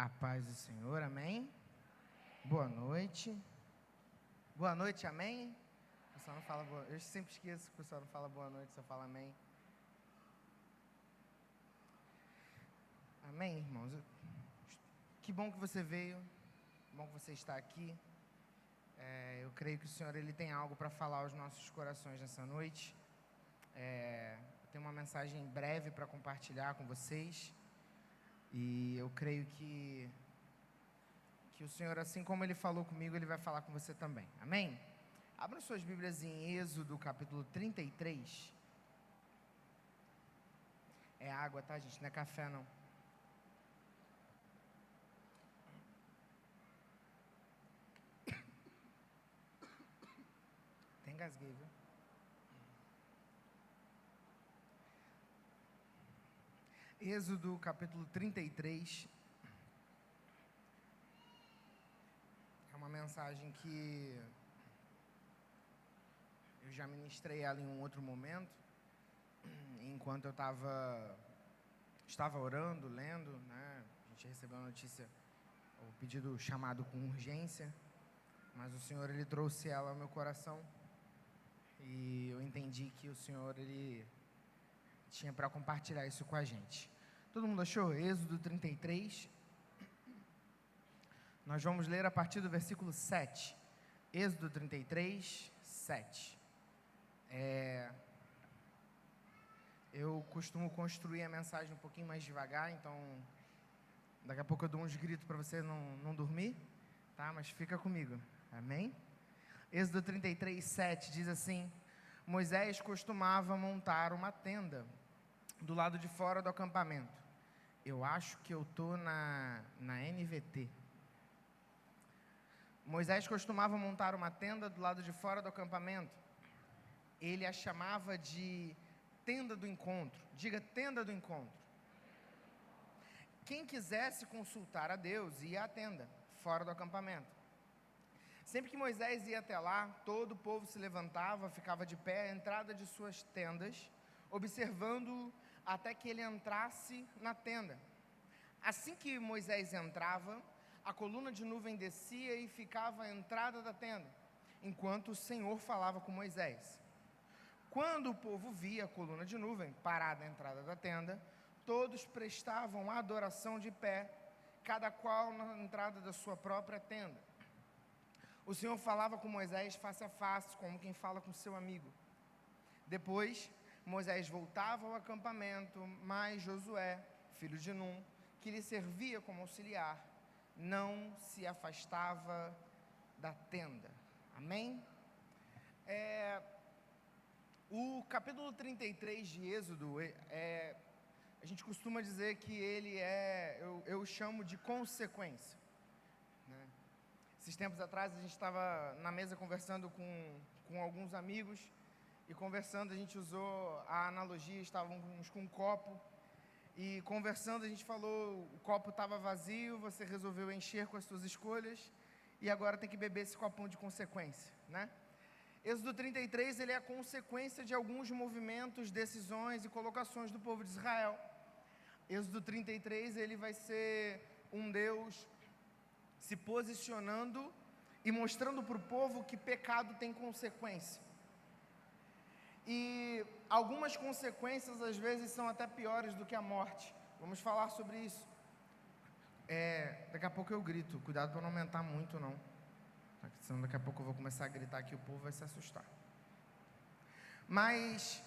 A paz do Senhor, amém? Boa noite. Boa noite, amém? O pessoal não fala boa. Eu sempre esqueço que o pessoal não fala boa noite, só fala amém. Amém, irmãos? Que bom que você veio, que bom que você está aqui. Eu creio que o Senhor ele tem algo para falar aos nossos corações nessa noite. Eu tenho uma mensagem breve para compartilhar com vocês. E eu creio que o Senhor, assim como Ele falou comigo, Ele vai falar com você também. Amém? Abra suas Bíblias em Êxodo, capítulo 33. É água, tá, gente? Não é café, não. Tem engasguei, viu? Êxodo, capítulo 33. É uma mensagem que eu já ministrei ela em um outro momento, enquanto eu estava orando, lendo, né? A gente recebeu a notícia, o pedido chamado com urgência, mas o Senhor, Ele trouxe ela ao meu coração, e eu entendi que o Senhor, Ele tinha para compartilhar isso com a gente. Todo mundo achou? Êxodo 33. Nós vamos ler a partir do versículo 7. Êxodo 33, 7. Eu costumo construir a mensagem um pouquinho mais devagar, então daqui a pouco eu dou uns gritos para você não dormir, tá? Mas fica comigo, amém? Êxodo 33, 7 diz assim: Moisés costumava montar uma tenda do lado de fora do acampamento. Eu acho que eu estou na NVT. Moisés costumava montar uma tenda do lado de fora do acampamento. Ele a chamava de tenda do encontro. Diga, tenda do encontro. Quem quisesse consultar a Deus ia à tenda, fora do acampamento. Sempre que Moisés ia até lá, todo o povo se levantava, ficava de pé à entrada de suas tendas, observando até que ele entrasse na tenda. Assim que Moisés entrava, a coluna de nuvem descia e ficava à entrada da tenda, enquanto o Senhor falava com Moisés. Quando o povo via a coluna de nuvem parada à entrada da tenda, todos prestavam adoração de pé, cada qual na entrada da sua própria tenda. O Senhor falava com Moisés face a face, como quem fala com seu amigo. Depois, Moisés voltava ao acampamento, mas Josué, filho de Num, que lhe servia como auxiliar, não se afastava da tenda. Amém? O capítulo 33 de Êxodo, a gente costuma dizer que ele eu chamo de consequência, né? Esses tempos atrás a gente estava na mesa conversando com alguns amigos, e conversando a gente usou a analogia, estávamos com um copo, e conversando a gente falou, o copo estava vazio, você resolveu encher com as suas escolhas, e agora tem que beber esse copão de consequência, né? Êxodo 33, ele é a consequência de alguns movimentos, decisões e colocações do povo de Israel. Êxodo 33, ele vai ser um Deus se posicionando e mostrando para o povo que pecado tem consequência. E algumas consequências às vezes são até piores do que a morte. Vamos falar sobre isso. Daqui a pouco eu grito, cuidado para não aumentar muito não, senão daqui a pouco eu vou começar a gritar aqui, o povo vai se assustar. Mas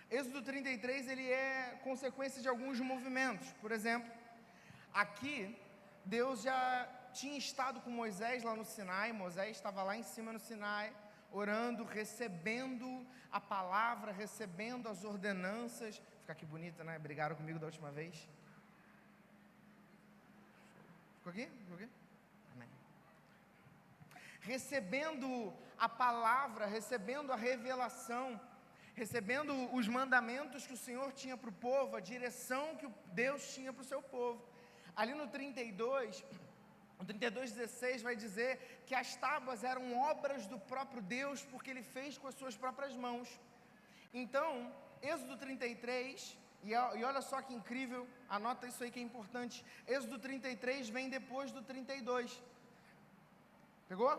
Êxodo 33, ele é consequência de alguns movimentos. Por exemplo, aqui Deus já tinha estado com Moisés lá no Sinai. Moisés estava lá em cima no Sinai, orando, recebendo a palavra, recebendo as ordenanças. Fica aqui bonita, né? Brigaram comigo da última vez. Ficou aqui? Ficou aqui? Amém. Recebendo a palavra, recebendo a revelação, recebendo os mandamentos que o Senhor tinha para o povo, a direção que Deus tinha para o seu povo. Ali no 32, o 32:16 vai dizer que as tábuas eram obras do próprio Deus, porque Ele fez com as suas próprias mãos. Então, Êxodo 33, E olha só que incrível, anota isso aí que é importante. Êxodo 33 vem depois do 32. Pegou?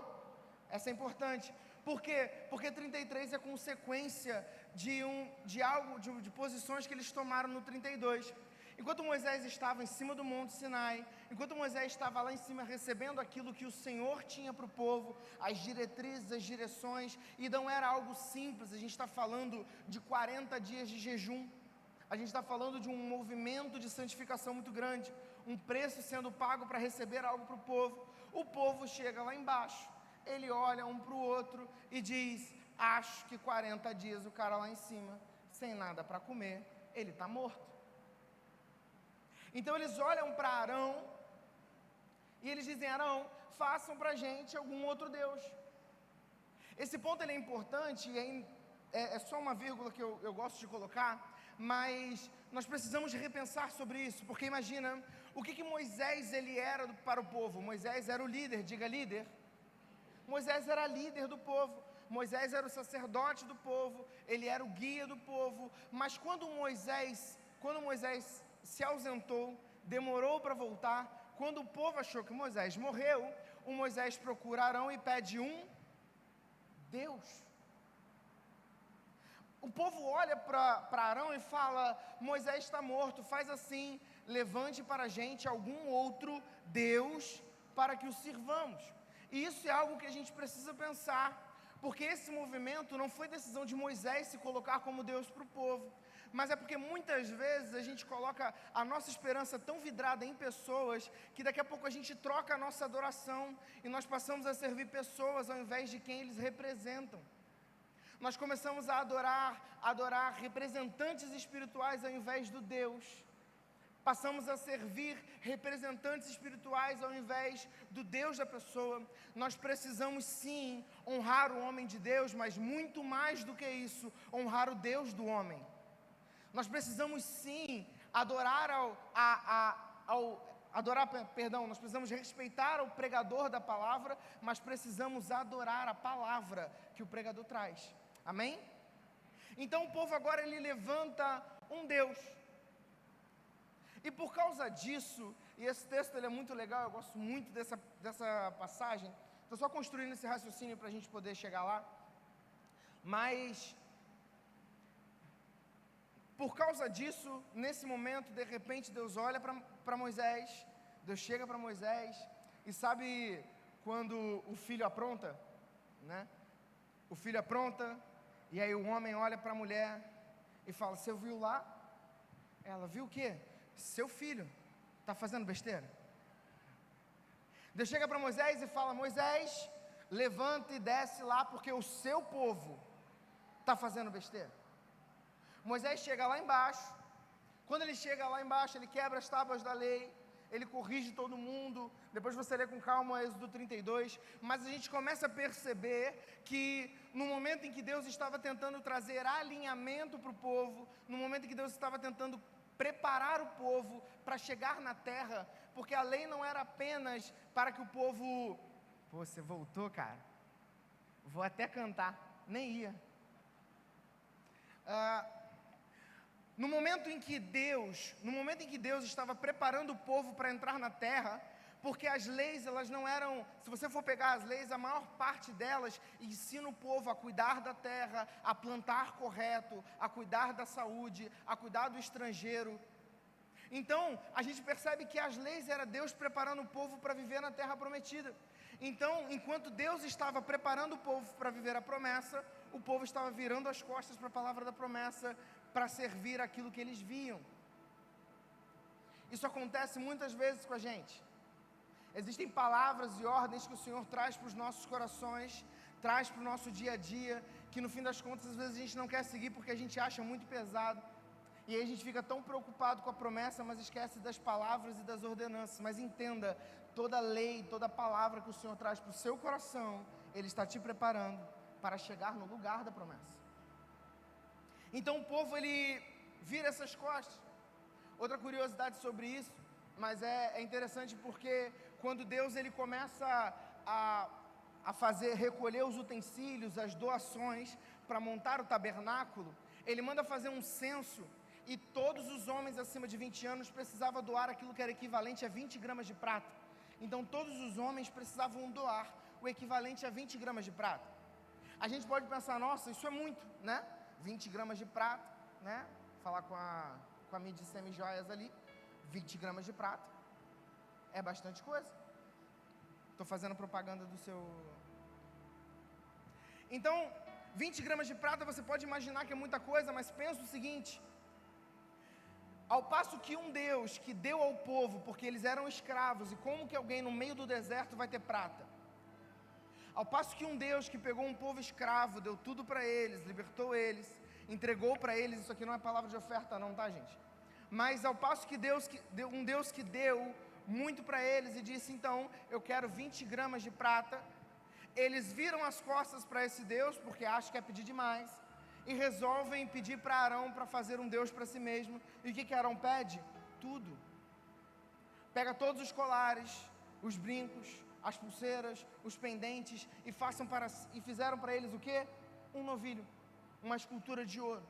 Essa é importante. Por quê? Porque 33 é consequência de posições que eles tomaram no 32. Enquanto Moisés estava em cima do Monte Sinai, enquanto Moisés estava lá em cima recebendo aquilo que o Senhor tinha para o povo, as diretrizes, as direções, e não era algo simples, a gente está falando de 40 dias de jejum, a gente está falando de um movimento de santificação muito grande, um preço sendo pago para receber algo para o povo chega lá embaixo, ele olha um para o outro e diz, acho que 40 dias o cara lá em cima, sem nada para comer, ele está morto. Então eles olham para Arão e eles dizem, Arão, façam para a gente algum outro Deus. Esse ponto ele é importante, é só uma vírgula que eu gosto de colocar, mas nós precisamos repensar sobre isso, porque imagina, o que Moisés ele era para o povo? Moisés era o líder, diga líder. Moisés era líder do povo, Moisés era o sacerdote do povo, ele era o guia do povo, mas quando Moisés se ausentou, demorou para voltar, quando o povo achou que Moisés morreu, o Moisés procura Arão e pede um Deus. O povo olha para Arão e fala, Moisés está morto, faz assim, levante para a gente algum outro Deus para que o sirvamos. E isso é algo que a gente precisa pensar, porque esse movimento não foi decisão de Moisés se colocar como Deus para o povo, mas é porque muitas vezes a gente coloca a nossa esperança tão vidrada em pessoas, que daqui a pouco a gente troca a nossa adoração, e nós passamos a servir pessoas ao invés de quem eles representam. Nós começamos a adorar representantes espirituais ao invés do Deus. Passamos a servir representantes espirituais ao invés do Deus da pessoa. Nós precisamos sim honrar o homem de Deus, mas muito mais do que isso, honrar o Deus do homem. Nós precisamos sim nós precisamos respeitar o pregador da palavra, mas precisamos adorar a palavra que o pregador traz. Amém? Então o povo agora ele levanta um Deus. E por causa disso, e esse texto ele é muito legal, eu gosto muito dessa passagem, estou só construindo esse raciocínio para a gente poder chegar lá, mas por causa disso, nesse momento, de repente Deus olha para Moisés, Deus chega para Moisés, e sabe quando o filho apronta, né? O filho apronta, e aí o homem olha para a mulher e fala, você viu lá? Ela, viu o quê? Seu filho está fazendo besteira. Deus chega para Moisés e fala, Moisés, levanta e desce lá, porque o seu povo está fazendo besteira. Moisés chega lá embaixo, quando ele chega lá embaixo, ele quebra as tábuas da lei, ele corrige todo mundo, depois você lê com calma Êxodo 32, mas a gente começa a perceber que no momento em que Deus estava tentando trazer alinhamento para o povo, no momento em que Deus estava tentando preparar o povo para chegar na terra, porque a lei não era apenas para que o povo... Pô, você voltou, cara? Vou até cantar, nem ia. No momento em que Deus estava preparando o povo para entrar na terra, porque as leis, elas não eram, se você for pegar as leis, a maior parte delas ensina o povo a cuidar da terra, a plantar correto, a cuidar da saúde, a cuidar do estrangeiro. Então, a gente percebe que as leis era Deus preparando o povo para viver na terra prometida. Então, enquanto Deus estava preparando o povo para viver a promessa, o povo estava virando as costas para a palavra da promessa, para servir aquilo que eles viam. Isso acontece muitas vezes com a gente. Existem palavras e ordens que o Senhor traz para os nossos corações, traz para o nosso dia a dia, que no fim das contas, às vezes a gente não quer seguir porque a gente acha muito pesado. E aí a gente fica tão preocupado com a promessa, mas esquece das palavras e das ordenanças. Mas entenda, toda lei, toda palavra que o Senhor traz para o seu coração, Ele está te preparando para chegar no lugar da promessa. Então o povo, ele vira essas costas. Outra curiosidade sobre isso, mas é interessante porque quando Deus ele começa a recolher os utensílios, as doações para montar o tabernáculo, Ele manda fazer um censo, e todos os homens acima de 20 anos precisavam doar aquilo que era equivalente a 20 gramas de prata. Então todos os homens precisavam doar o equivalente a 20 gramas de prata. A gente pode pensar, nossa, isso é muito, né? 20 gramas de prata, né? Falar com a mídia de semi-joias ali, 20 gramas de prata, é bastante coisa. Estou fazendo propaganda do seu... Então, 20 gramas de prata, você pode imaginar que é muita coisa, mas pensa o seguinte: ao passo que um Deus que deu ao povo, porque eles eram escravos, e como que alguém no meio do deserto vai ter prata? Ao passo que um Deus que pegou um povo escravo, deu tudo para eles, libertou eles, entregou para eles, isso aqui não é palavra de oferta não, tá, gente? Mas ao passo que um Deus que deu muito para eles e disse, então, eu quero 20 gramas de prata, eles viram as costas para esse Deus, porque acham que é pedir demais, e resolvem pedir para Arão para fazer um Deus para si mesmo. E o que Arão pede? Tudo. Pega todos os colares, os brincos, as pulseiras, os pendentes, e fizeram para eles o quê? Um novilho, uma escultura de ouro,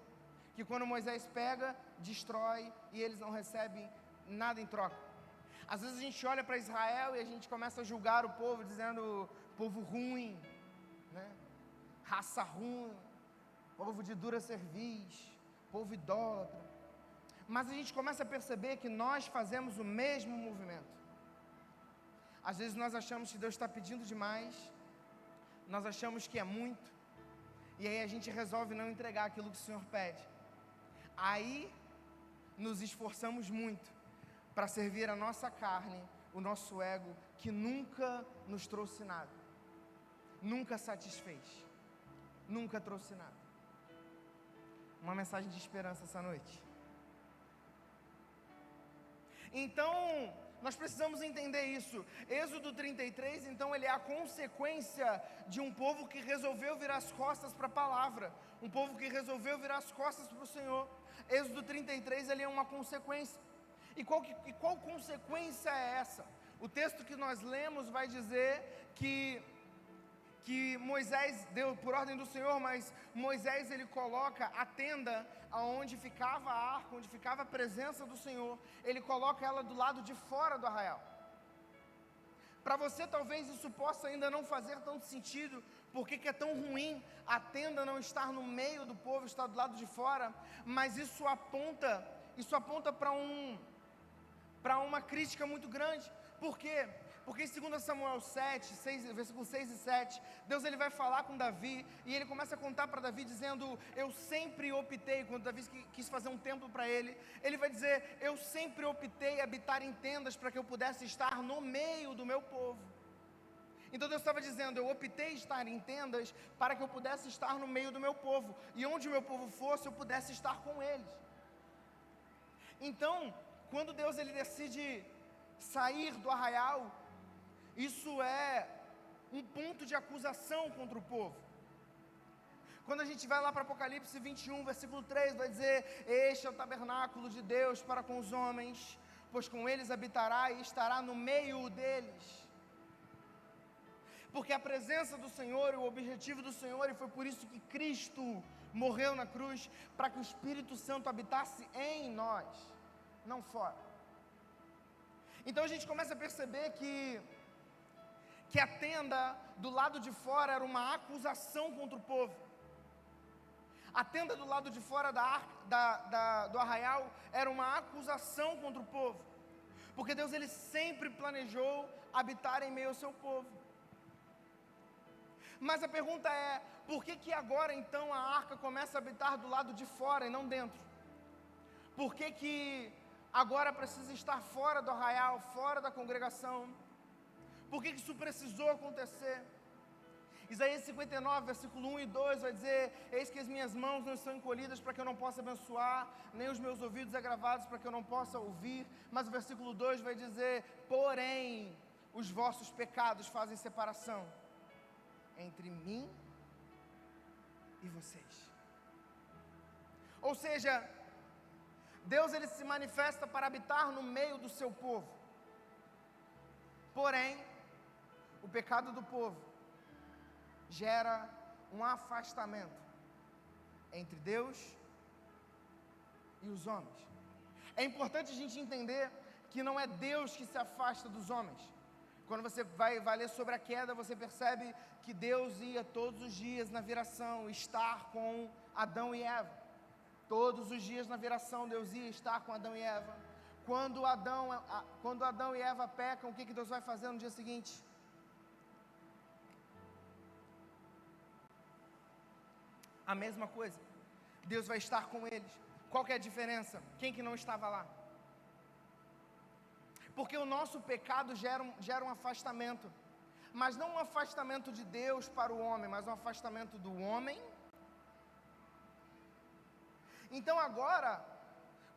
que quando Moisés pega, destrói, e eles não recebem nada em troca. Às vezes a gente olha para Israel e a gente começa a julgar o povo, dizendo, povo ruim, né? Raça ruim, povo de dura cerviz, povo idólatra. Mas a gente começa a perceber que nós fazemos o mesmo movimento. Às vezes nós achamos que Deus está pedindo demais, nós achamos que é muito, e aí a gente resolve não entregar aquilo que o Senhor pede. Aí nos esforçamos muito para servir a nossa carne, o nosso ego, que nunca nos trouxe nada, nunca satisfez, nunca trouxe nada. Uma mensagem de esperança essa noite. Então, nós precisamos entender isso. Êxodo 33, então, ele é a consequência de um povo que resolveu virar as costas para a palavra, um povo que resolveu virar as costas para o Senhor. Êxodo 33, ele é uma consequência. E qual consequência é essa? O texto que nós lemos vai dizer que Moisés deu por ordem do Senhor, mas Moisés ele coloca a tenda aonde ficava a arca, onde ficava a presença do Senhor, ele coloca ela do lado de fora do arraial. Para você talvez isso possa ainda não fazer tanto sentido, porque que é tão ruim a tenda não estar no meio do povo, estar do lado de fora, mas isso aponta para uma crítica muito grande. Por quê? Porque em 2 Samuel 7, versículos 6 e 7, Deus ele vai falar com Davi, e ele começa a contar para Davi dizendo, eu sempre optei, quando Davi quis fazer um templo para ele vai dizer, eu sempre optei habitar em tendas para que eu pudesse estar no meio do meu povo. Então Deus estava dizendo, eu optei estar em tendas para que eu pudesse estar no meio do meu povo, e onde o meu povo fosse, eu pudesse estar com eles. Então, quando Deus ele decide sair do arraial, isso é um ponto de acusação contra o povo. Quando a gente vai lá para Apocalipse 21, versículo 3, vai dizer, este é o tabernáculo de Deus para com os homens, pois com eles habitará e estará no meio deles. Porque a presença do Senhor, o objetivo do Senhor, e foi por isso que Cristo morreu na cruz, para que o Espírito Santo habitasse em nós, não fora. Então a gente começa a perceber que a tenda do lado de fora era uma acusação contra o povo. A tenda do lado de fora do arraial era uma acusação contra o povo. Porque Deus ele sempre planejou habitar em meio ao seu povo. Mas a pergunta é, por que agora então a arca começa a habitar do lado de fora e não dentro? Por que agora precisa estar fora do arraial, fora da congregação? Por que isso precisou acontecer? Isaías 59, versículo 1 e 2 vai dizer, eis que as minhas mãos não estão encolhidas para que eu não possa abençoar, nem os meus ouvidos agravados para que eu não possa ouvir. Mas o versículo 2 vai dizer, porém, os vossos pecados fazem separação entre mim e vocês. Ou seja, Deus ele se manifesta para habitar no meio do seu povo. Porém, o pecado do povo gera um afastamento entre Deus e os homens. É importante a gente entender que não é Deus que se afasta dos homens. Quando você vai ler sobre a queda, você percebe que Deus ia todos os dias na viração estar com Adão e Eva. Todos os dias na viração Deus ia estar com Adão e Eva. Quando Adão e Eva pecam, o que Deus vai fazer no dia seguinte? A mesma coisa. Deus vai estar com eles. Qual que é a diferença? Quem que não estava lá? Porque o nosso pecado gera um afastamento. Mas não um afastamento de Deus para o homem, mas um afastamento do homem. Então agora,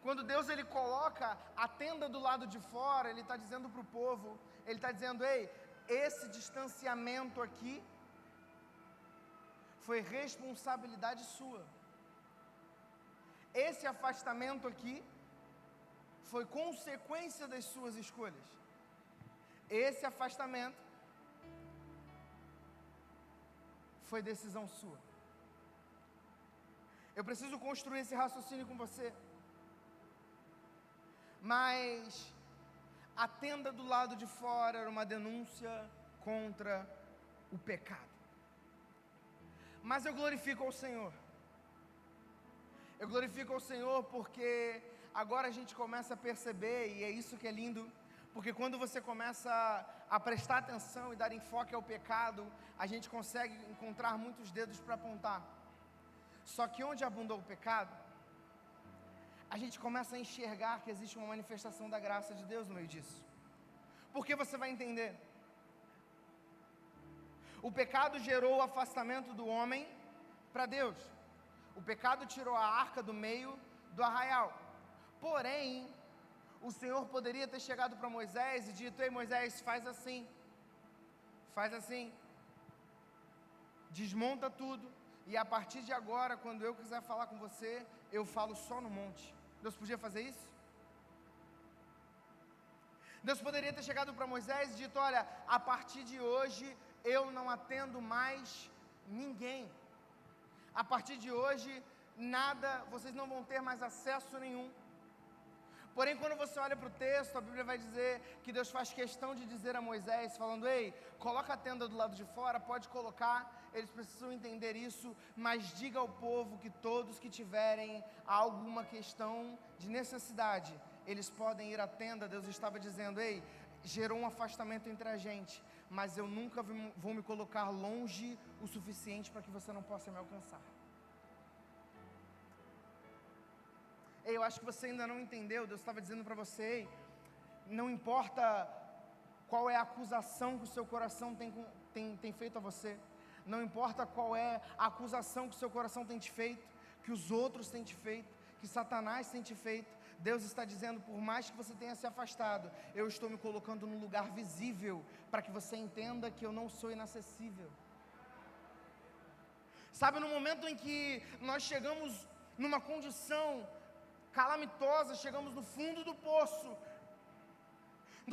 quando Deus ele coloca a tenda do lado de fora, Ele está dizendo para o povo, Ele está dizendo, ei, esse distanciamento aqui foi responsabilidade sua. Esse afastamento aqui foi consequência das suas escolhas. Esse afastamento foi decisão sua. Eu preciso construir esse raciocínio com você. Mas a tenda do lado de fora era uma denúncia contra o pecado. Mas eu glorifico ao Senhor. Eu glorifico ao Senhor porque agora a gente começa a perceber, e é isso que é lindo, porque quando você começa a prestar atenção e dar enfoque ao pecado, a gente consegue encontrar muitos dedos para apontar. Só que onde abundou o pecado, a gente começa a enxergar que existe uma manifestação da graça de Deus no meio disso. Porque você vai entender. O pecado gerou o afastamento do homem para Deus. O pecado tirou a arca do meio do arraial. Porém, o Senhor poderia ter chegado para Moisés e dito, ei Moisés, faz assim, desmonta tudo, e a partir de agora, quando eu quiser falar com você, eu falo só no monte. Deus podia fazer isso? Deus poderia ter chegado para Moisés e dito, olha, a partir de hoje, eu não atendo mais ninguém. A partir de hoje, nada, vocês não vão ter mais acesso nenhum. Porém, quando você olha para o texto, a Bíblia vai dizer que Deus faz questão de dizer a Moisés, falando, ei, coloca a tenda do lado de fora, pode colocar, eles precisam entender isso, mas diga ao povo que todos que tiverem alguma questão de necessidade, eles podem ir à tenda. Deus estava dizendo, ei, gerou um afastamento entre a gente, mas eu nunca vou me colocar longe o suficiente para que você não possa me alcançar. Ei, eu acho que você ainda não entendeu. Deus estava dizendo para você, ei, não importa qual é a acusação que o seu coração tem feito a você, não importa qual é a acusação que o seu coração tem te feito, que os outros têm te feito, que Satanás tem te feito, Deus está dizendo, por mais que você tenha se afastado, eu estou me colocando num lugar visível, para que você entenda que eu não sou inacessível. Sabe, no momento em que nós chegamos numa condição calamitosa, chegamos no fundo do poço,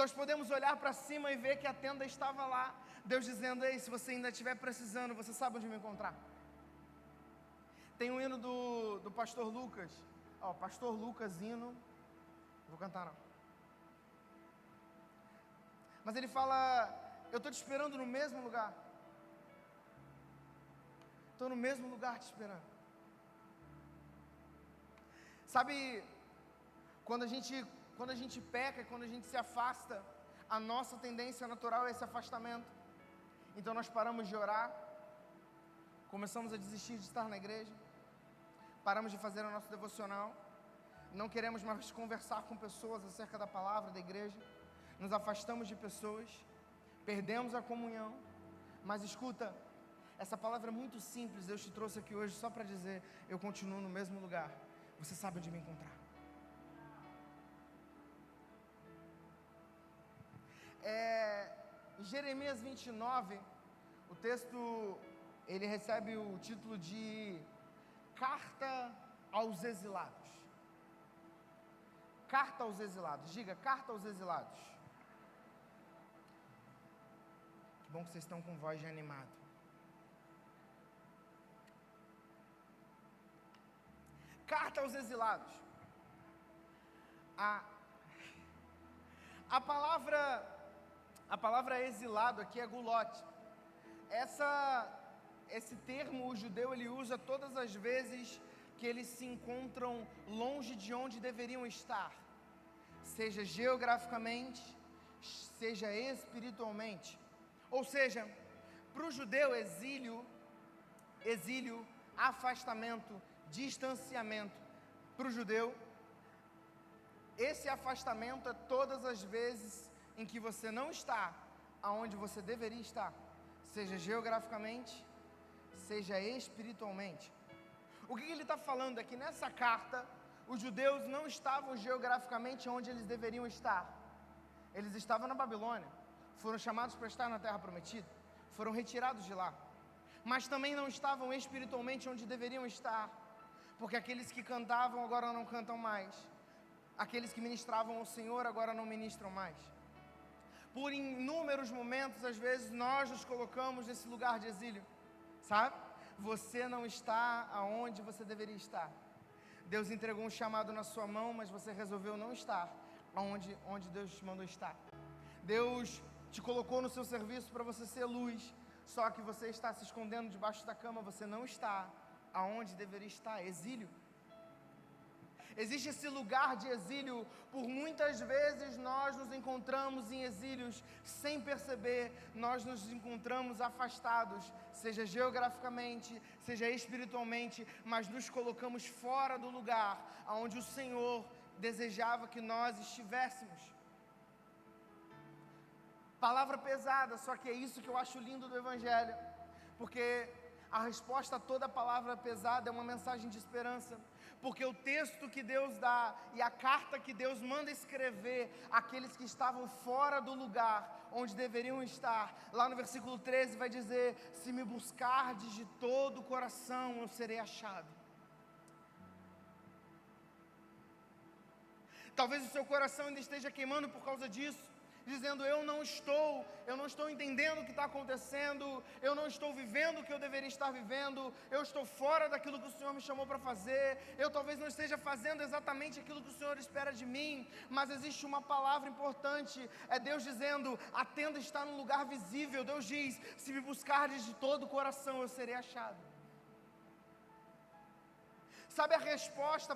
nós podemos olhar para cima e ver que a tenda estava lá, Deus dizendo, ei, se você ainda estiver precisando, você sabe onde me encontrar. Tem um hino do pastor Lucas, pastor Lucas, hino, não vou cantar não, mas ele fala, eu estou te esperando no mesmo lugar, estou no mesmo lugar te esperando. Sabe, quando a gente peca, quando a gente se afasta, a nossa tendência natural é esse afastamento. Então nós paramos de orar, começamos a desistir de estar na igreja, paramos de fazer o nosso devocional, não queremos mais conversar com pessoas acerca da palavra da igreja, nos afastamos de pessoas, perdemos a comunhão. Mas escuta, essa palavra é muito simples, Deus te trouxe aqui hoje só para dizer, eu continuo no mesmo lugar. Você sabe onde me encontrar. Em Jeremias 29, o texto, ele recebe o título de Carta aos Exilados. Carta aos Exilados. Diga, Carta aos Exilados. Que bom que vocês estão com voz de animado. Carta aos Exilados. A, a palavra exilado aqui é gulote. Esse termo o judeu ele usa todas as vezes que eles se encontram longe de onde deveriam estar, seja geograficamente, seja espiritualmente. Ou seja, para o judeu, exílio, afastamento, distanciamento. Para o judeu, esse afastamento é todas as vezes em que você não está aonde você deveria estar, seja geograficamente, seja espiritualmente. O que ele está falando é que nessa carta, os judeus não estavam geograficamente onde eles deveriam estar. Eles estavam na Babilônia, foram chamados para estar na terra prometida, foram retirados de lá. Mas também não estavam espiritualmente onde deveriam estar, porque aqueles que cantavam agora não cantam mais, aqueles que ministravam ao Senhor agora não ministram mais. Por inúmeros momentos, às vezes, nós nos colocamos nesse lugar de exílio, sabe? Você não está aonde você deveria estar. Deus entregou um chamado na sua mão, mas você resolveu não estar onde Deus te mandou estar. Deus te colocou no seu serviço para você ser luz, só que você está se escondendo debaixo da cama, você não está aonde deveria estar. Exílio. Existe esse lugar de exílio, por muitas vezes nós nos encontramos em exílios sem perceber, nós nos encontramos afastados, seja geograficamente, seja espiritualmente, mas nos colocamos fora do lugar onde o Senhor desejava que nós estivéssemos. Palavra pesada, só que é isso que eu acho lindo do Evangelho, porque a resposta a toda palavra pesada é uma mensagem de esperança, porque o texto que Deus dá e a carta que Deus manda escrever àqueles que estavam fora do lugar onde deveriam estar, lá no versículo 13 vai dizer: se me buscardes de todo o coração, eu serei achado. Talvez o seu coração ainda esteja queimando por causa disso, dizendo: eu não estou entendendo o que está acontecendo, eu não estou vivendo o que eu deveria estar vivendo, eu estou fora daquilo que o Senhor me chamou para fazer, eu talvez não esteja fazendo exatamente aquilo que o Senhor espera de mim. Mas existe uma palavra importante, é Deus dizendo: a tenda está num lugar visível. Deus diz: se me buscardes de todo o coração, eu serei achado. Sabe a resposta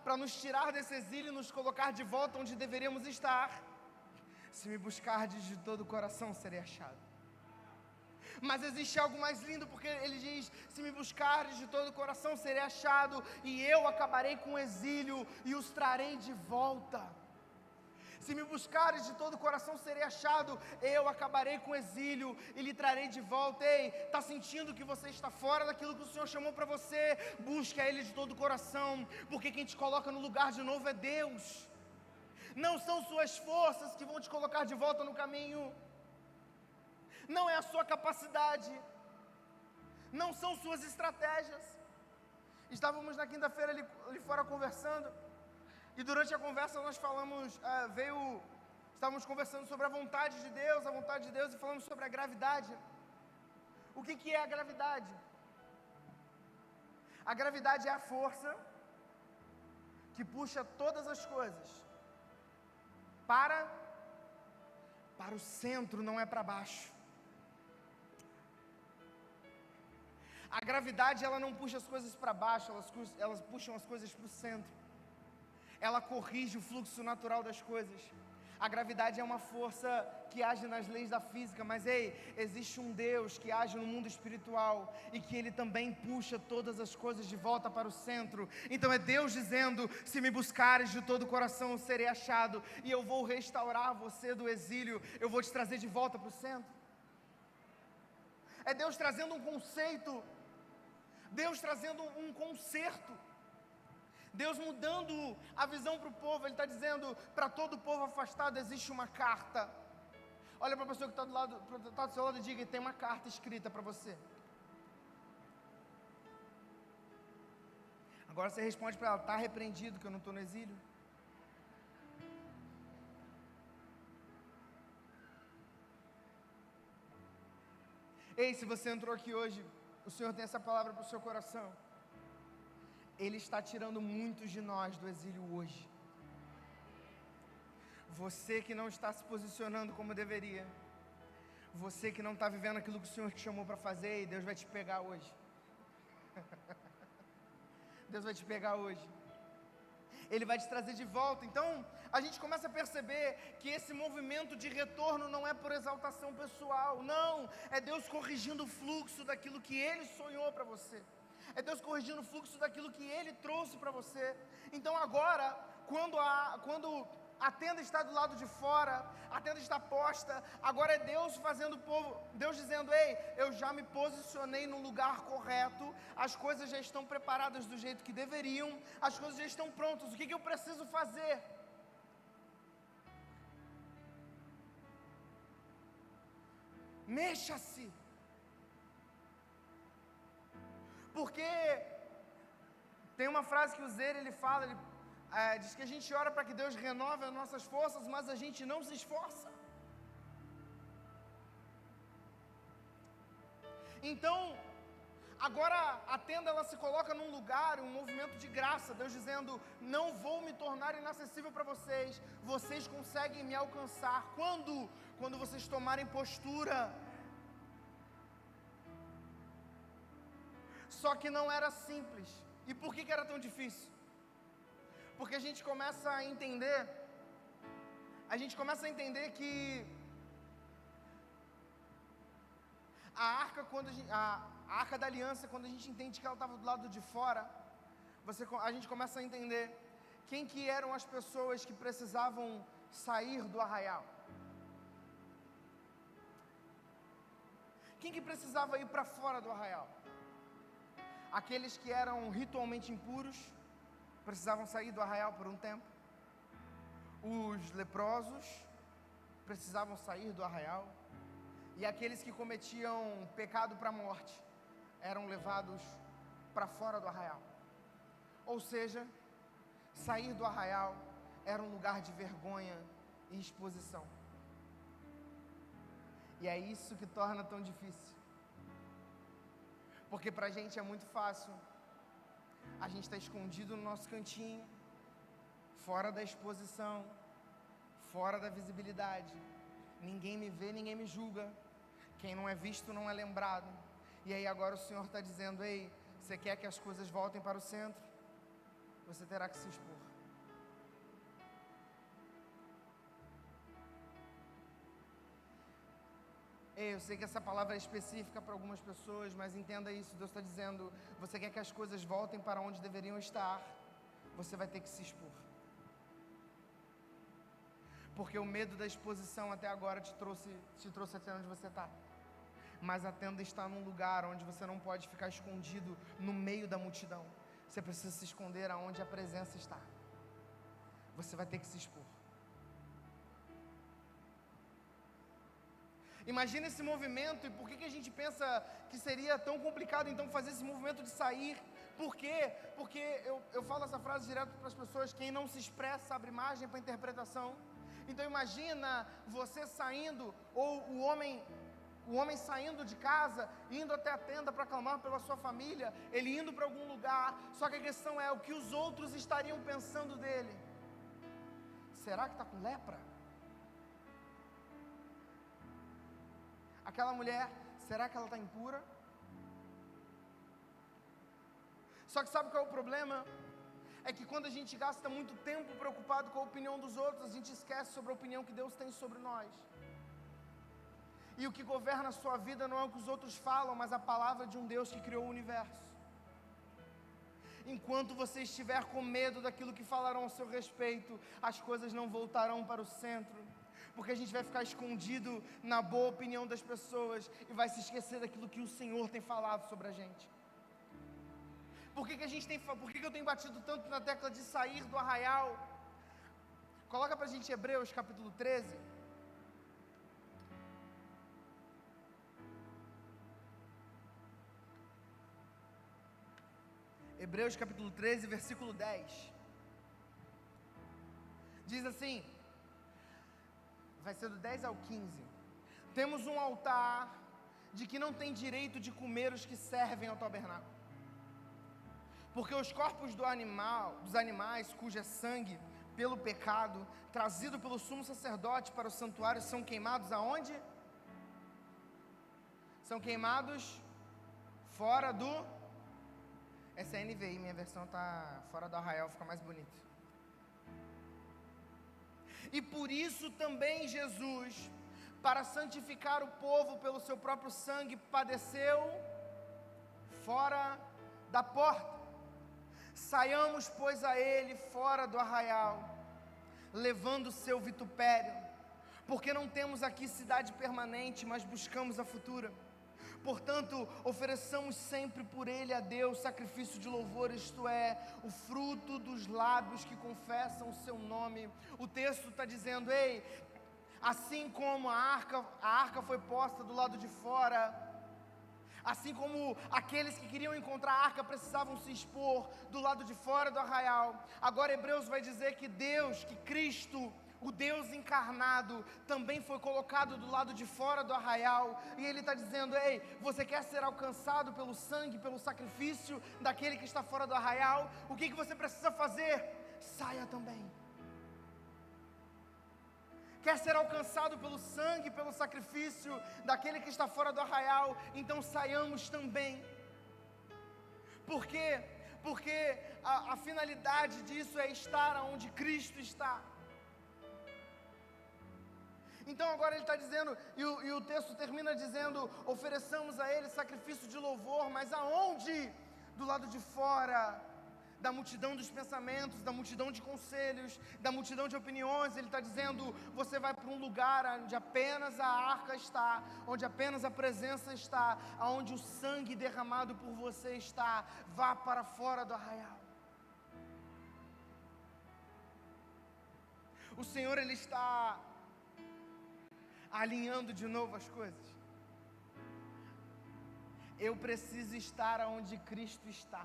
para nos tirar desse exílio e nos colocar de volta onde deveríamos estar? Se me buscardes de todo o coração, serei achado. Mas existe algo mais lindo, porque ele diz: se me buscardes de todo o coração, serei achado, e eu acabarei com o exílio e os trarei de volta. Se me buscares de todo o coração, serei achado, eu acabarei com o exílio e lhe trarei de volta. Ei, está sentindo que você está fora daquilo que o Senhor chamou para você? Busque a Ele de todo o coração, porque quem te coloca no lugar de novo é Deus. Não são suas forças que vão te colocar de volta no caminho, não é a sua capacidade, não são suas estratégias. Estávamos na quinta-feira ali fora conversando, e durante a conversa nós estávamos conversando sobre a vontade de Deus, e falamos sobre a gravidade. O que é a gravidade? A gravidade é a força que puxa todas as coisas para o centro, não é para baixo. A gravidade, ela não puxa as coisas para baixo, elas puxam as coisas para o centro. Ela corrige o fluxo natural das coisas. A gravidade é uma força que age nas leis da física, mas existe um Deus que age no mundo espiritual e que Ele também puxa todas as coisas de volta para o centro. Então é Deus dizendo: se me buscares de todo o coração, eu serei achado, e eu vou restaurar você do exílio, eu vou te trazer de volta para o centro. É Deus trazendo um conceito, Deus trazendo um conserto, Deus mudando a visão para o povo. Ele está dizendo: para todo o povo afastado existe uma carta. Olha para a pessoa que está do seu lado e diga: tem uma carta escrita para você. Agora você responde para ela: está repreendido que eu não estou no exílio? Ei, se você entrou aqui hoje, o Senhor tem essa palavra para o seu coração. Ele está tirando muitos de nós do exílio hoje. Você que não está se posicionando como deveria. Você que não está vivendo aquilo que o Senhor te chamou para fazer, e Deus vai te pegar hoje. Deus vai te pegar hoje. Ele vai te trazer de volta. Então, a gente começa a perceber que esse movimento de retorno não é por exaltação pessoal. Não, é Deus corrigindo o fluxo daquilo que Ele sonhou para você. É Deus corrigindo o fluxo daquilo que Ele trouxe para você. Então agora, quando a tenda está do lado de fora, a tenda está posta, agora é Deus fazendo o povo, Deus dizendo: ei, eu já me posicionei no lugar correto, as coisas já estão preparadas do jeito que deveriam, as coisas já estão prontas, o que eu preciso fazer? Mexa-se, porque tem uma frase que o Zer ele fala, diz que a gente ora para que Deus renove as nossas forças, mas a gente não se esforça. Então, agora a tenda ela se coloca num lugar, um movimento de graça, Deus dizendo: não vou me tornar inacessível para vocês, vocês conseguem me alcançar. Quando vocês tomarem postura. Só que não era simples. E por que era tão difícil? Porque a gente começa a entender que a arca da aliança, quando a gente entende que ela estava do lado de fora, a gente começa a entender quem que eram as pessoas que precisavam sair do arraial. Quem que precisava ir para fora do arraial? Aqueles que eram ritualmente impuros precisavam sair do arraial por um tempo. Os leprosos precisavam sair do arraial. E aqueles que cometiam pecado para a morte eram levados para fora do arraial. Ou seja, sair do arraial era um lugar de vergonha e exposição. E é isso que torna tão difícil. Porque para a gente é muito fácil. A gente está escondido no nosso cantinho, fora da exposição, fora da visibilidade. Ninguém me vê, ninguém me julga. Quem não é visto não é lembrado. E aí agora o Senhor está dizendo: ei, você quer que as coisas voltem para o centro? Você terá que se expor. Ei, eu sei que essa palavra é específica para algumas pessoas, mas entenda isso, Deus está dizendo: você quer que as coisas voltem para onde deveriam estar? Você vai ter que se expor. Porque o medo da exposição até agora te trouxe até onde você está. Mas a tenda está num lugar onde você não pode ficar escondido no meio da multidão. Você precisa se esconder aonde a presença está. Você vai ter que se expor. Imagina esse movimento, e por que a gente pensa que seria tão complicado então fazer esse movimento de sair? Por quê? Porque eu falo essa frase direto para as pessoas: quem não se expressa abre margem para interpretação. Então imagina você saindo, ou o homem saindo de casa, indo até a tenda para clamar pela sua família, ele indo para algum lugar, só que a questão é o que os outros estariam pensando dele. Será que está com lepra? Aquela mulher, será que ela está impura? Só que sabe qual é o problema? É que quando a gente gasta muito tempo preocupado com a opinião dos outros, a gente esquece sobre a opinião que Deus tem sobre nós. E o que governa a sua vida não é o que os outros falam, mas a palavra de um Deus que criou o universo. Enquanto você estiver com medo daquilo que falarão a seu respeito, as coisas não voltarão para o centro. Porque a gente vai ficar escondido na boa opinião das pessoas e vai se esquecer daquilo que o Senhor tem falado sobre a gente. Por que eu tenho batido tanto na tecla de sair do arraial? Coloca pra gente Hebreus capítulo 13. Hebreus capítulo 13, versículo 10. Diz assim, vai ser do 10 ao 15. Temos um altar de que não tem direito de comer os que servem ao tabernáculo. Porque os corpos dos animais cuja sangue pelo pecado, trazido pelo sumo sacerdote para o santuário, são queimados aonde? São queimados fora do... Essa é a NVI, minha versão está fora do arraial, fica mais bonito. E por isso também Jesus, para santificar o povo pelo seu próprio sangue, padeceu fora da porta. Saiamos, pois, a ele fora do arraial, levando o seu vitupério, porque não temos aqui cidade permanente, mas buscamos a futura. Portanto, ofereçamos sempre por ele a Deus sacrifício de louvor, isto é, o fruto dos lábios que confessam o seu nome. O texto está dizendo, ei, assim como a arca foi posta do lado de fora, assim como aqueles que queriam encontrar a arca precisavam se expor do lado de fora do arraial, agora Hebreus vai dizer que Deus, que Cristo, o Deus encarnado, também foi colocado do lado de fora do arraial, e Ele está dizendo, ei, você quer ser alcançado pelo sangue, pelo sacrifício daquele que está fora do arraial? O que você precisa fazer? Saia também. Quer ser alcançado pelo sangue, pelo sacrifício daquele que está fora do arraial? Então saiamos também. Por quê? Porque a finalidade disso é estar onde Cristo está. Então agora ele está dizendo, e o texto termina dizendo, ofereçamos a ele sacrifício de louvor, mas aonde? Do lado de fora da multidão dos pensamentos, da multidão de conselhos, da multidão de opiniões. Ele está dizendo, você vai para um lugar onde apenas a arca está, onde apenas a presença está, onde o sangue derramado por você está. Vá para fora do arraial. O Senhor, Ele está alinhando de novo as coisas. Eu preciso estar onde Cristo está.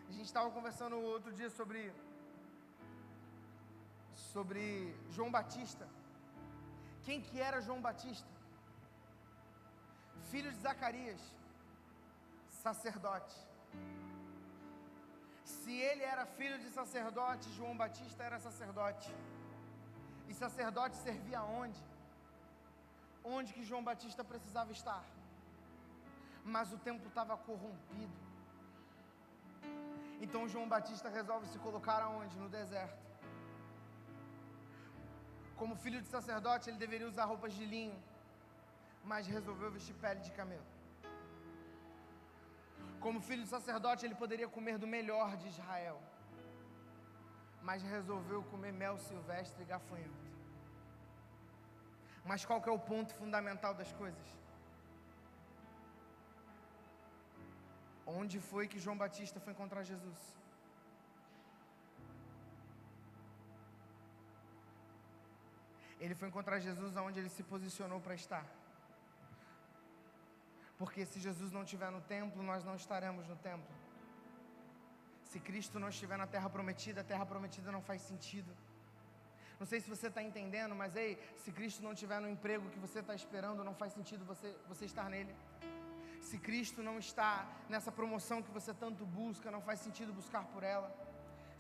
A gente estava conversando outro dia sobre João Batista. Quem que era João Batista? Filho de Zacarias, sacerdote. Se ele era filho de sacerdote, João Batista era sacerdote. E sacerdote servia aonde? Onde que João Batista precisava estar? Mas o templo estava corrompido. Então João Batista resolve se colocar aonde? No deserto. Como filho de sacerdote, ele deveria usar roupas de linho, mas resolveu vestir pele de camelo. Como filho de sacerdote, ele poderia comer do melhor de Israel, mas resolveu comer mel silvestre e gafanhoto. Mas qual que é o ponto fundamental das coisas? Onde foi que João Batista foi encontrar Jesus? Ele foi encontrar Jesus onde ele se posicionou para estar. Porque se Jesus não estiver no templo, nós não estaremos no templo. Se Cristo não estiver na terra prometida, a terra prometida não faz sentido. Não sei se você está entendendo, mas ei, se Cristo não estiver no emprego que você está esperando, não faz sentido você estar nele. Se Cristo não está nessa promoção que você tanto busca, não faz sentido buscar por ela.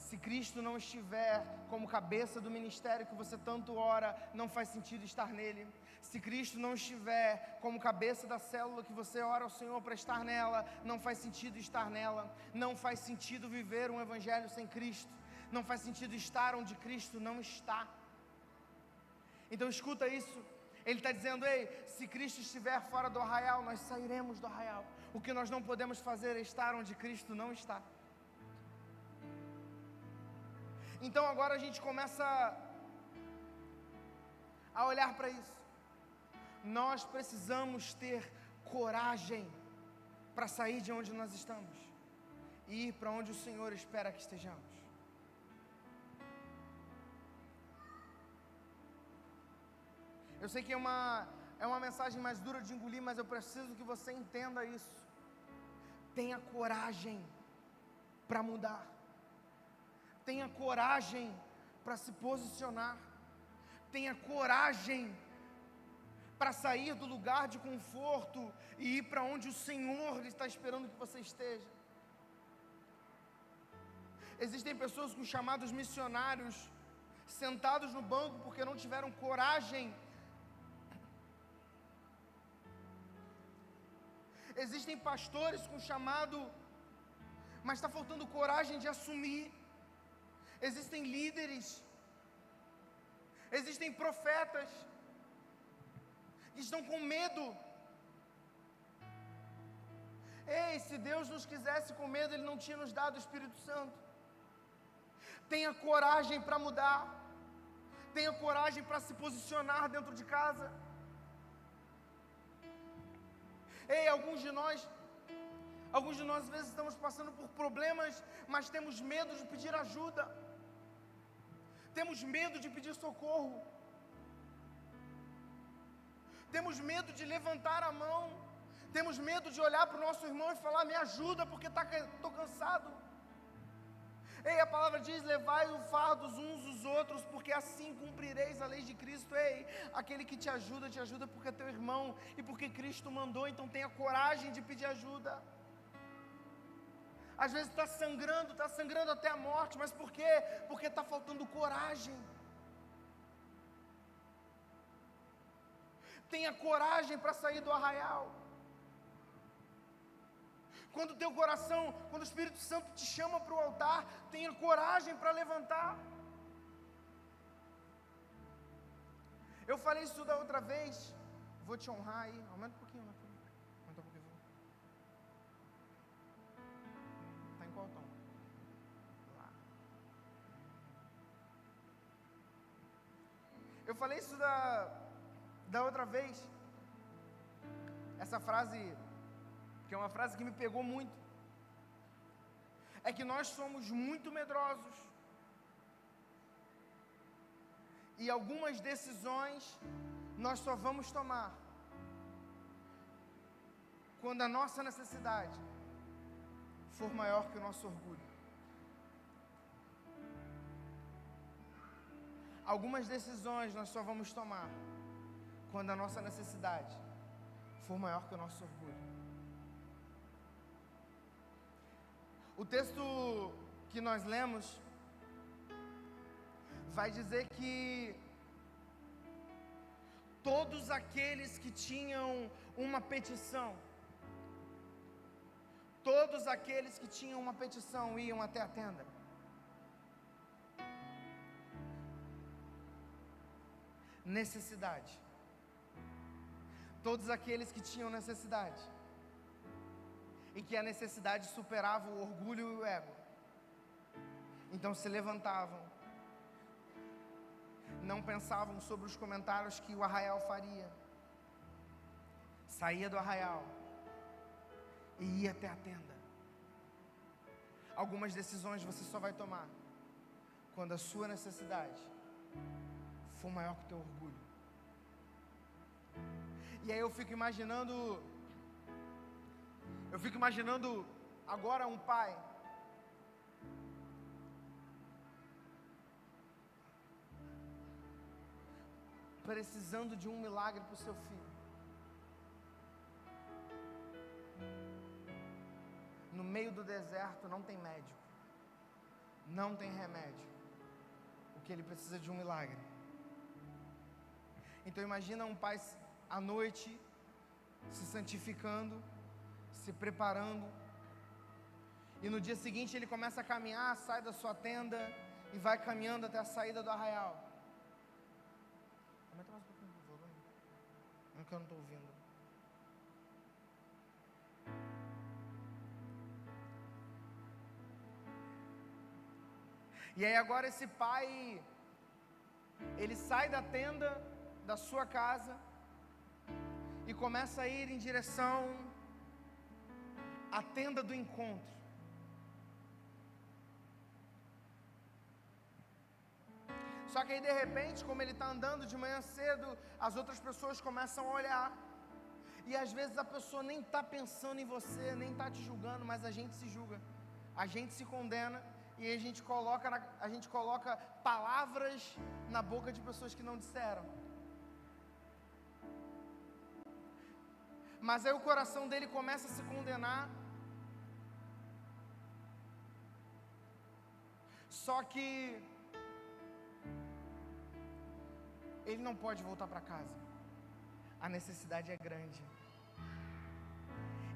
Se Cristo não estiver como cabeça do ministério que você tanto ora, não faz sentido estar nele. Se Cristo não estiver como cabeça da célula que você ora ao Senhor para estar nela, não faz sentido estar nela. Não faz sentido viver um evangelho sem Cristo. Não faz sentido estar onde Cristo não está. Então escuta isso. Ele está dizendo, ei, se Cristo estiver fora do arraial, nós sairemos do arraial. O que nós não podemos fazer é estar onde Cristo não está. Então agora a gente começa a olhar para isso. Nós precisamos ter coragem para sair de onde nós estamos e ir para onde o Senhor espera que estejamos. Eu sei que é uma mensagem mais dura de engolir, mas eu preciso que você entenda isso. Tenha coragem para mudar. Tenha coragem para se posicionar. Tenha coragem para sair do lugar de conforto e ir para onde o Senhor está esperando que você esteja. Existem pessoas com chamados missionários sentados no banco porque não tiveram coragem. Existem pastores com chamado, mas está faltando coragem de assumir. Existem líderes, existem profetas que estão com medo. Ei, se Deus nos quisesse com medo, Ele não tinha nos dado o Espírito Santo. Tenha coragem para mudar. Tenha coragem para se posicionar dentro de casa. Ei, alguns de nós às vezes estamos passando por problemas, mas temos medo de pedir ajuda. Temos medo de pedir socorro. Temos medo de levantar a mão. Temos medo de olhar para o nosso irmão e falar: me ajuda, porque estou cansado. Ei, a palavra diz: levai o fardo uns dos outros, porque assim cumprireis a lei de Cristo. Ei, aquele que te ajuda porque é teu irmão e porque Cristo mandou. Então tenha coragem de pedir ajuda. Às vezes está sangrando até a morte, mas por quê? Porque está faltando coragem. Tenha coragem para sair do arraial. Quando o teu coração, quando o Espírito Santo te chama para o altar, tenha coragem para levantar. Eu falei isso da outra vez, vou te honrar aí, aumenta um pouquinho, aumenta um pouquinho. Está em qual tom? Lá. Eu falei isso da outra vez, essa frase, que é uma frase que me pegou muito, é que nós somos muito medrosos, e algumas decisões nós só vamos tomar quando a nossa necessidade for maior que o nosso orgulho. Algumas decisões nós só vamos tomar quando a nossa necessidade for maior que o nosso orgulho. O texto que nós lemos vai dizer que todos aqueles que tinham uma petição, iam até a tenda. Necessidade. Todos aqueles que tinham necessidade, e que a necessidade superava o orgulho e o ego, então se levantavam, não pensavam sobre os comentários que o arraial faria, saía do arraial e ia até a tenda. Algumas decisões você só vai tomar quando a sua necessidade for maior que o teu orgulho. E aí eu fico imaginando agora um pai precisando de um milagre para o seu filho. No meio do deserto não tem médico, não tem remédio. O que ele precisa de um milagre. Então imagina um pai à noite se santificando, se preparando, e no dia seguinte ele começa a caminhar, sai da sua tenda e vai caminhando até a saída do arraial. Aumenta mais um pouquinho o volume, não que eu não estou ouvindo. E aí agora esse pai, ele sai da tenda da sua casa e começa a ir em direção à tenda do encontro. Só que aí de repente, como ele está andando de manhã cedo, as outras pessoas começam a olhar. E às vezes a pessoa nem está pensando em você, nem está te julgando, mas a gente se julga, a gente se condena. E a gente coloca palavras na boca de pessoas que não disseram. Mas aí o coração dele começa a se condenar. Só que ele não pode voltar para casa. A necessidade é grande.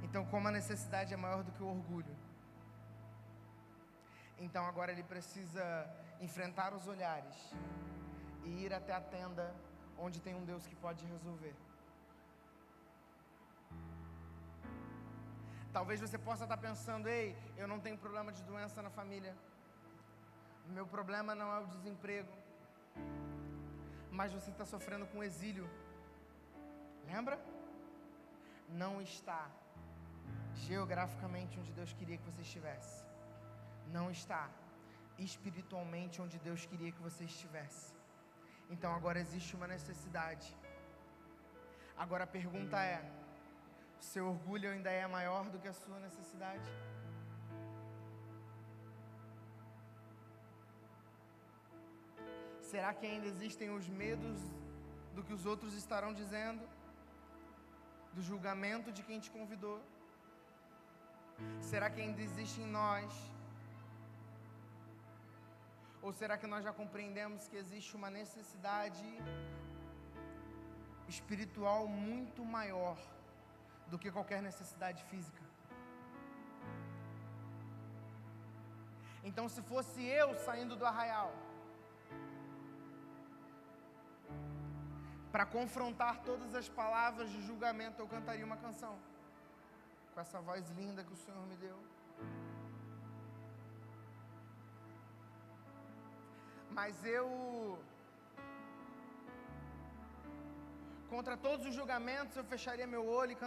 Então, como a necessidade é maior do que o orgulho, então agora ele precisa enfrentar os olhares e ir até a tenda onde tem um Deus que pode resolver. Talvez você possa estar pensando: ei, eu não tenho problema de doença na família, meu problema não é o desemprego, mas você está sofrendo com exílio. Lembra? Não está geograficamente onde Deus queria que você estivesse. Não está espiritualmente onde Deus queria que você estivesse. Então agora existe uma necessidade. Agora a pergunta é: seu orgulho ainda é maior do que a sua necessidade? Será que ainda existem os medos do que os outros estarão dizendo? Do julgamento de quem te convidou? Será que ainda existe em nós? Ou será que nós já compreendemos que existe uma necessidade espiritual muito maior do que qualquer necessidade física? Então, se fosse eu saindo do arraial para confrontar todas as palavras de julgamento, eu cantaria uma canção com essa voz linda que o Senhor me deu. Mas eu, contra todos os julgamentos, eu fecharia meu olho e